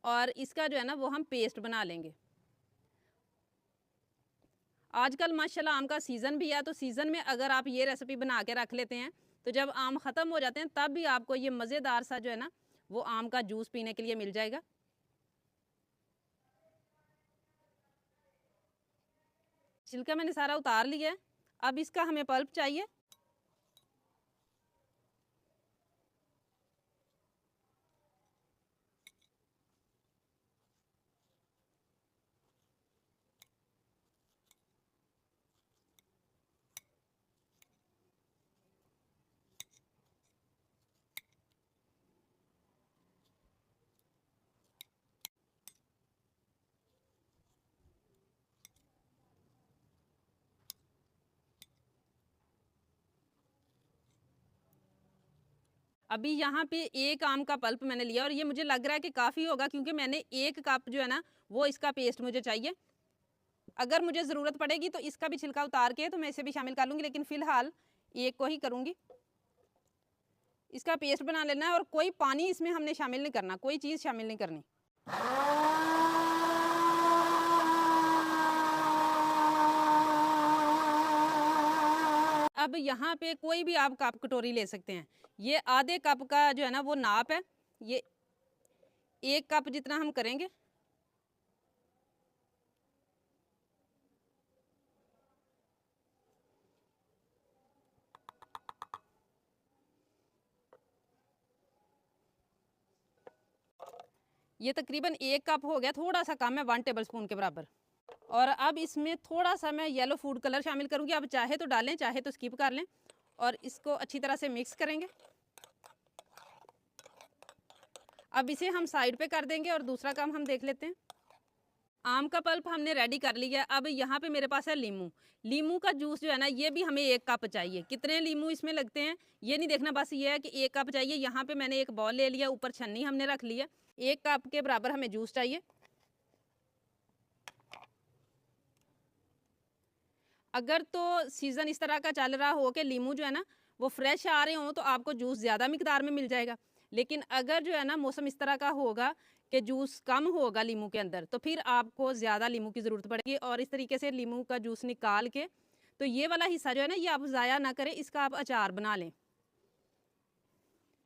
और इसका जो है ना वो हम पेस्ट बना लेंगे। आजकल माशाल्लाह आम का सीज़न भी है, तो सीज़न में अगर आप ये रेसिपी बना के रख लेते हैं, तो जब आम ख़त्म हो जाते हैं तब भी आपको ये मज़ेदार सा जो है ना वो आम का जूस पीने के लिए मिल जाएगा। छिलका मैंने सारा उतार लिया है। अब इसका हमें पल्प चाहिए। अभी यहाँ पे 1 आम का पल्प मैंने लिया और ये मुझे लग रहा है कि काफ़ी होगा, क्योंकि मैंने 1 कप जो है ना वो इसका पेस्ट मुझे चाहिए। अगर मुझे ज़रूरत पड़ेगी तो इसका भी छिलका उतार के तो मैं इसे भी शामिल कर लूँगी, लेकिन फ़िलहाल 1 को ही करूँगी। इसका पेस्ट बना लेना है और कोई पानी इसमें हमने शामिल नहीं करना, कोई चीज़ शामिल नहीं करनी। अब यहाँ पे कोई भी आप कप कटोरी ले सकते हैं। ये आधे कप का जो है ना वो नाप है। ये 1 कप जितना हम करेंगे। ये तकरीबन 1 कप हो गया, थोड़ा सा कम है, 1 टेबल स्पून के बराबर। और अब इसमें थोड़ा सा मैं येलो फूड कलर शामिल करूँगी। आप चाहे तो डालें, चाहे तो स्किप कर लें। और इसको अच्छी तरह से मिक्स करेंगे। अब इसे हम साइड पे कर देंगे और दूसरा काम हम देख लेते हैं। आम का पल्प हमने रेडी कर लिया है। अब यहाँ पे मेरे पास है लीमू। लीमू का जूस जो है ना ये भी हमें 1 कप चाहिए। कितने लीमू इसमें लगते हैं ये नहीं देखना, बस ये है कि 1 कप चाहिए। यहाँ पे मैंने एक बॉल ले लिया, ऊपर छन्नी हमने रख ली है। 1 कप के बराबर हमें जूस चाहिए। अगर तो सीज़न इस तरह का चल रहा हो कि लीमू जो है ना वो फ्रेश आ रहे हों तो आपको जूस ज़्यादा मिकदार में मिल जाएगा। लेकिन अगर जो है ना मौसम इस तरह का होगा कि जूस कम होगा लीमू के अंदर, तो फिर आपको ज़्यादा लीमू की ज़रूरत पड़ेगी। और इस तरीके से लीमू का जूस निकाल के तो ये वाला हिस्सा जो है ना ये आप ज़ाया ना करें, इसका आप अचार बना लें।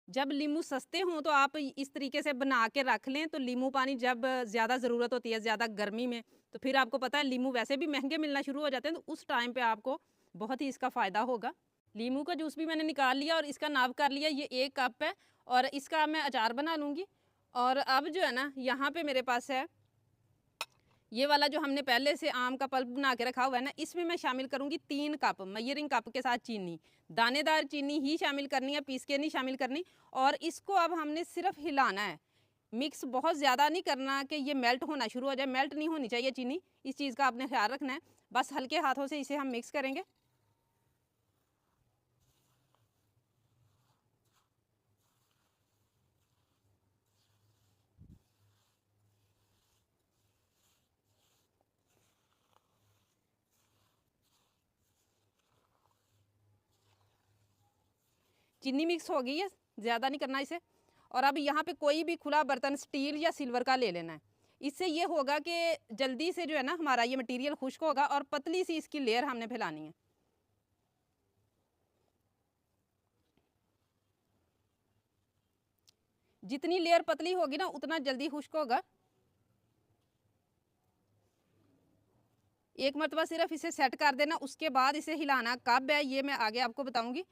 जब लीमू सस्ते हों तो आप इस तरीके से बना के रख लें, तो लीमू पानी जब ज़्यादा ज़रूरत होती है, ज़्यादा गर्मी में, तो फिर आपको पता है लीमू वैसे भी महंगे मिलना शुरू हो जाते हैं, तो उस टाइम पे आपको बहुत ही इसका फ़ायदा होगा। लीमू का जूस भी मैंने निकाल लिया और इसका नाप कर लिया, ये 1 कप है और इसका मैं अचार बना लूँगी। और अब जो है ना यहाँ पे मेरे पास है ये वाला जो हमने पहले से आम का पल्प बना के रखा हुआ है ना, इसमें मैं शामिल करूँगी 3 कप मेजरिंग कप के साथ चीनी। दानेदार चीनी ही शामिल करनी है, पीस के नहीं शामिल करनी। और इसको अब हमने सिर्फ हिलाना है, मिक्स बहुत ज़्यादा नहीं करना कि ये मेल्ट होना शुरू हो जाए। मेल्ट नहीं होनी चाहिए चीनी, इस चीज़ का आपने ख्याल रखना है। बस हल्के हाथों से इसे हम मिक्स करेंगे। चीनी मिक्स हो गई है, ज़्यादा नहीं करना इसे। और अब यहाँ पे कोई भी खुला बर्तन स्टील या सिल्वर का ले लेना है। इससे ये होगा कि जल्दी से जो है ना हमारा ये मटेरियल खुश्क होगा और पतली सी इसकी लेयर हमने फैलानी है। जितनी लेयर पतली होगी ना उतना जल्दी खुश्क होगा। एक मरतबा सिर्फ इसे सेट कर देना, उसके बाद इसे हिलाना कब है ये मैं आगे आपको बताऊंगी।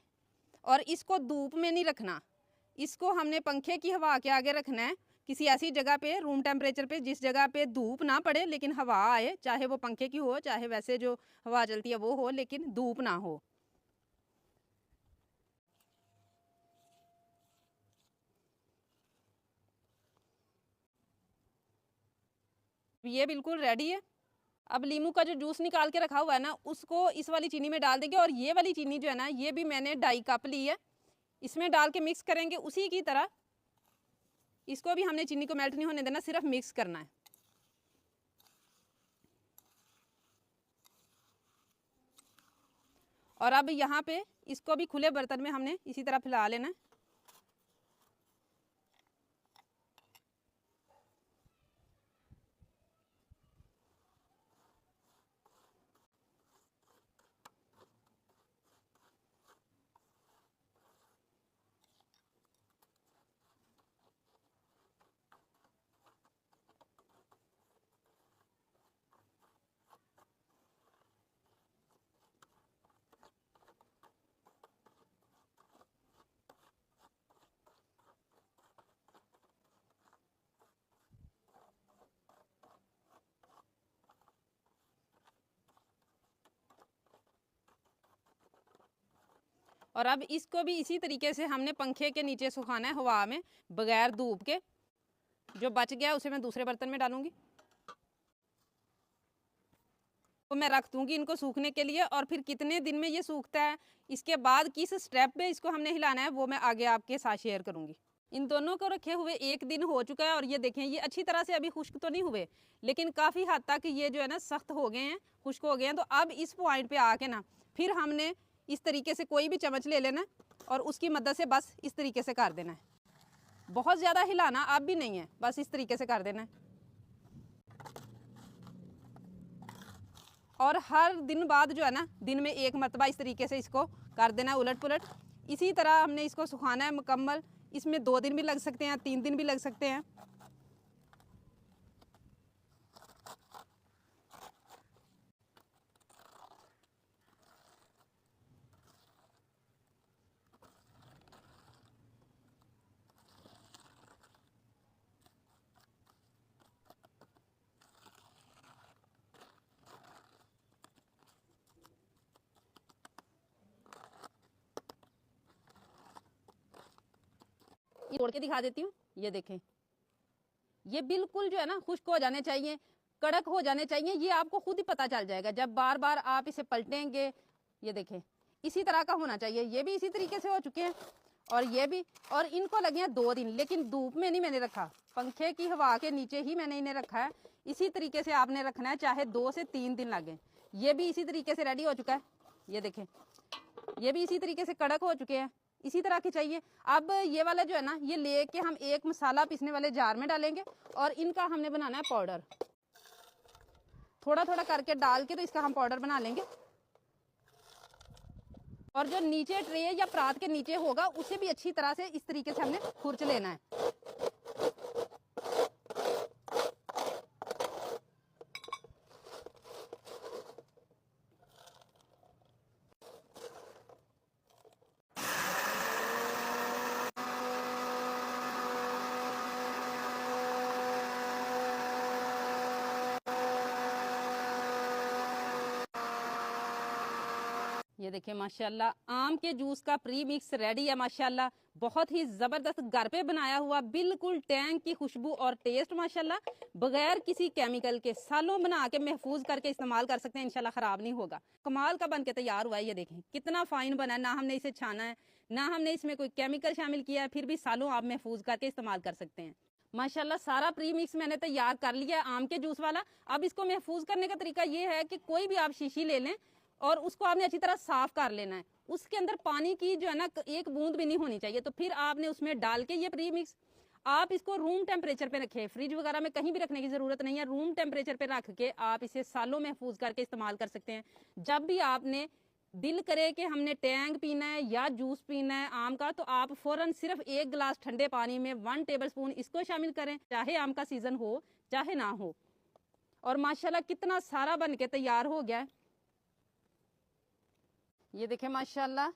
और इसको धूप में नहीं रखना, इसको हमने पंखे की हवा के आगे रखना है, किसी ऐसी जगह पे रूम टेम्परेचर पे जिस जगह पे धूप ना पड़े लेकिन हवा आए, चाहे वो पंखे की हो चाहे वैसे जो हवा चलती है वो हो, लेकिन धूप ना हो। ये बिल्कुल रेडी है। अब लीमू का जो जूस निकाल के रखा हुआ है ना उसको इस वाली चीनी में डाल देंगे। और ये वाली चीनी जो है ना ये भी मैंने 2.5 कप ली है, इसमें डाल के मिक्स करेंगे उसी की तरह। इसको भी हमने चीनी को मेल्ट नहीं होने देना, सिर्फ मिक्स करना है। और अब यहाँ पे इसको भी खुले बर्तन में हमने इसी तरह फैला लेना है। और अब इसको भी इसी तरीके से हमने पंखे के नीचे सुखाना है, हवा में, बगैर धूप के। जो बच गया उसे मैं दूसरे बर्तन में डालूंगी, तो मैं रख दूंगी इनको सूखने के लिए। और फिर कितने दिन में ये सूखता है, इसके बाद किस स्टेप पे इसको हमने हिलाना है, वो मैं आगे आपके साथ शेयर करूंगी। इन दोनों को रखे हुए 1 दिन हो चुका है और ये देखें, ये अच्छी तरह से अभी खुश्क तो नहीं हुए, लेकिन काफ़ी हद तक ये जो है ना सख्त हो गए हैं, खुश्क हो गए हैं। तो अब इस पॉइंट पे आके ना फिर हमने इस तरीके से कोई भी चम्मच ले लेना और उसकी मदद से बस इस तरीके से कर देना है। बहुत ज़्यादा हिलाना अब भी नहीं है, बस इस तरीके से कर देना है। और हर दिन बाद जो है ना, दिन में 1 मरतबा इस तरीके से इसको कर देना है, उलट पुलट। इसी तरह हमने इसको सुखाना है मुकम्मल। इसमें 2 दिन भी लग सकते हैं, 3 दिन भी लग सकते हैं। ये तोड़ के दिखा देती हूँ, ये देखें, ये बिल्कुल जो है ना खुश्क हो जाने चाहिए, कड़क हो जाने चाहिए। ये आपको खुद ही पता चल जाएगा जब बार बार आप इसे पलटेंगे। ये देखें, इसी तरह का होना चाहिए। ये भी इसी तरीके से हो चुके हैं और ये भी। और इनको लगे हैं 2 दिन, लेकिन धूप में नहीं मैंने रखा, पंखे की हवा के नीचे ही मैंने इन्हें रखा है। इसी तरीके से आपने रखना है, चाहे 2 से 3 दिन लगे। ये भी इसी तरीके से रेडी हो चुका है, ये देखें, ये भी इसी तरीके से कड़क हो चुके हैं। इसी तरह के चाहिए। अब ये वाला जो है ना, ये लेके हम एक मसाला पीसने वाले जार में डालेंगे और इनका हमने बनाना है पाउडर। थोड़ा थोड़ा करके डाल के तो इसका हम पाउडर बना लेंगे। और जो नीचे ट्रे या परात के नीचे होगा उसे भी अच्छी तरह से इस तरीके से हमने खुरच लेना है। ये देखिए माशाल्लाह, आम के जूस का प्री मिक्स रेडी है माशाल्लाह। बहुत ही ज़बरदस्त घर पे बनाया हुआ, बिल्कुल टैंक की खुशबू और टेस्ट माशाल्लाह, बगैर किसी केमिकल के सालों बना के महफूज करके इस्तेमाल कर सकते हैं, इंशाल्लाह ख़राब नहीं होगा। कमाल का बन के तैयार हुआ है। ये देखें कितना फाइन बना है, ना हमने इसे छाना है, ना हमने इसमें कोई केमिकल शामिल किया है, फिर भी सालों आप महफूज करके इस्तेमाल कर सकते हैं। माशाल्लाह सारा प्री मिक्स मैंने तैयार कर लिया है आम के जूस वाला। अब इसको महफूज करने का तरीका ये है कि कोई भी आप शीशी ले लें और उसको आपने अच्छी तरह साफ कर लेना है। उसके अंदर पानी की जो है ना 1 बूंद भी नहीं होनी चाहिए। तो फिर आपने उसमें डाल के ये प्री मिक्स, आप इसको रूम टेम्परेचर पे रखें, फ्रिज वगैरह में कहीं भी रखने की जरूरत नहीं है। रूम टेम्परेचर पे रख के आप इसे सालों महफूज करके इस्तेमाल कर सकते हैं। जब भी आपने दिल करे कि हमने टैंग पीना है या जूस पीना है आम का, तो आप फौरन सिर्फ 1 गिलास ठंडे पानी में 1 टेबलस्पून इसको शामिल करें, चाहे आम का सीजन हो चाहे ना हो। और माशाल्लाह कितना सारा बन के तैयार हो गया है। ये देखें माशाल्लाह,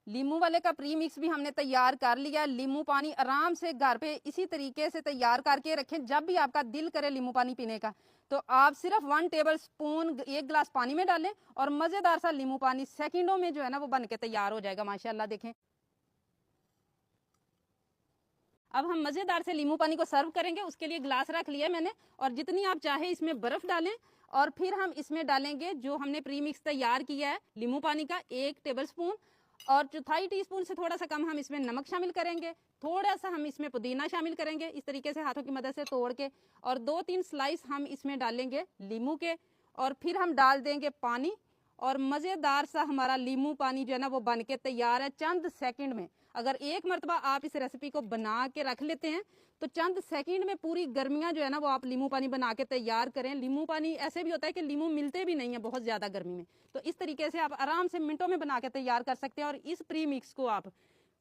लीमू वाले का प्री मिक्स भी हमने तैयार कर लिया। लीमू पानी आराम से घर पे इसी तरीके से तैयार करके रखें। जब भी आपका दिल करे लीमू पानी पीने का, तो आप सिर्फ 1 टेबलस्पून 1 गिलास पानी में डालें और मजेदार सा लीमू पानी सेकंडों में जो है ना वो बन के तैयार हो जाएगा माशाल्लाह। देखें, अब हम मजेदार से लीमू पानी को सर्व करेंगे। उसके लिए गिलास रख लिया मैंने और जितनी आप चाहे इसमें बर्फ डालें और फिर हम इसमें डालेंगे जो हमने प्री मिक्स तैयार किया है लीमू पानी का 1 टेबलस्पून, और 1/4 टीस्पून से थोड़ा सा कम हम इसमें नमक शामिल करेंगे। थोड़ा सा हम इसमें पुदीना शामिल करेंगे इस तरीके से हाथों की मदद से तोड़ के, और 2-3 स्लाइस हम इसमें डालेंगे लीमू के, और फिर हम डाल देंगे पानी। और मज़ेदार सा हमारा लीमू पानी जो है ना वो बन के तैयार है चंद सेकंड में। अगर एक मरतबा आप इस रेसिपी को बना के रख लेते हैं तो चंद सेकंड में पूरी गर्मियां जो है ना वो आप लीमू पानी बना के तैयार करें। लीमू पानी ऐसे भी होता है कि लीमू मिलते भी नहीं है बहुत ज़्यादा गर्मी में, तो इस तरीके से आप आराम से मिनटों में बना के तैयार कर सकते हैं और इस प्री मिक्स को आप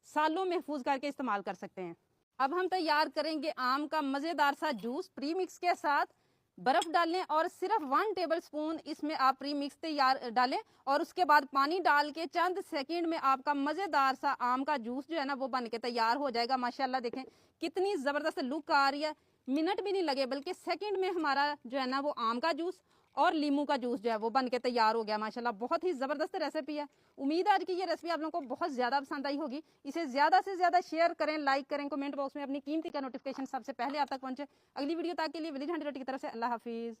सालों महफूज करके इस्तेमाल कर सकते हैं। अब हम तैयार करेंगे आम का मज़ेदार सा जूस। प्री मिक्स के साथ बर्फ डालें और सिर्फ 1 टेबलस्पून इसमें आप प्री मिक्स तैयार डालें और उसके बाद पानी डाल के चंद सेकंड में आपका मज़ेदार सा आम का जूस जो है ना वो बन के तैयार हो जाएगा। माशाल्लाह देखें कितनी ज़बरदस्त लुक आ रही है, मिनट भी नहीं लगे बल्कि सेकंड में हमारा जो है ना वो आम का जूस और लीमू का जूस जो है वो बन के तैयार हो गया माशाल्लाह। बहुत ही ज़बरदस्त रेसिपी है। उम्मीद है आज की ये रेसिपी आप लोगों को बहुत ज़्यादा पसंद आई होगी। इसे ज़्यादा से ज़्यादा शेयर करें, लाइक करें, कमेंट बॉक्स में अपनी कीमती का नोटिफिकेशन सबसे पहले आप तक पहुंचे। अगली वीडियो तक के लिए विलेज हंडी रोटी की तरफ से अल्लाह हाफिज़।